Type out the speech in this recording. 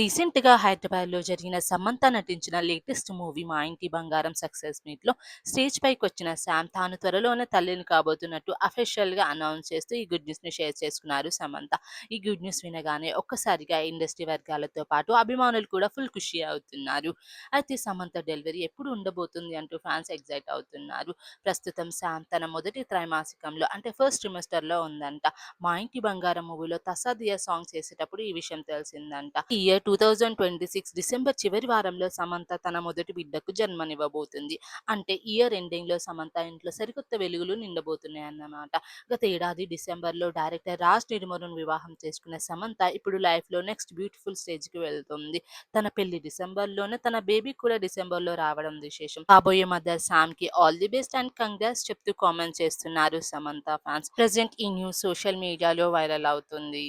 రీసెంట్‌గా హైదరాబాద్‌లో జరిగిన సమంత నటించిన లేటెస్ట్ మూవీ 'మా ఇంటి బంగారం' సక్సెస్ మీట్‌లో స్టేజ్ పైకొచ్చిన శామ్ తాను త్వరలోనే తల్లిని కాబోతున్నట్టు అఫీషియల్‌గా అనౌన్స్ చేస్తూ ఈ గుడ్ న్యూస్‌ని షేర్ చేసుకున్నారు సమంత. ఈ గుడ్ న్యూస్ వినగానే ఒక్కసారిగా ఇండస్ట్రీ వర్గాలతో పాటు అభిమానులు కూడా ఫుల్ ఖుషి అవుతున్నారు. అయితే సమంత డెలివరీ ఎప్పుడు ఉండబోతుంది అంటూ ఫ్యాన్స్ ఎక్సైట్ అవుతున్నారు. ప్రస్తుతం శామ్ తన మొదటి త్రైమాసికంలో అంటే ఫస్ట్ ట్రిమెస్టర్‌లో ఉందంట. 'మా ఇంటి బంగారం' మూవీలో 'తస్సాదియా' సాంగ్ చేసేటప్పుడు ఈ విషయం తెలిసిందంట. ఈ ఇయర్ 2026 డిసెంబర్ చివరి వారంలో సమంత తన మొదటి బిడ్డకు జన్మనివ్వబోతుంది. అంటే ఇయర్ ఎండింగ్‌లో సమంత ఇంట్లో సరికొత్త వెలుగులు నిండబోతున్నాయన్నమాట. గత ఏడాది డిసెంబర్‌లో డైరెక్టర్ రాజ్ నిర్మల్‌ను వివాహం చేసుకున్న సమంత ఇప్పుడు లైఫ్‌లో నెక్స్ట్ బ్యూటిఫుల్ స్టేజ్‌కి వెళ్తుంది. తన పెళ్లి డిసెంబర్‌లోనే, తన బేబీ కూడా డిసెంబర్‌లో రావడం విశేషం. కాబోయే మదర్ శామ్‌కి all the best and congrats చెప్తూ కామెంట్ చేస్తున్నారు సమంత ఫ్యాన్స్. ప్రెజెంట్ ఈ న్యూస్ సోషల్ మీడియాలో వైరల్ అవుతుంది.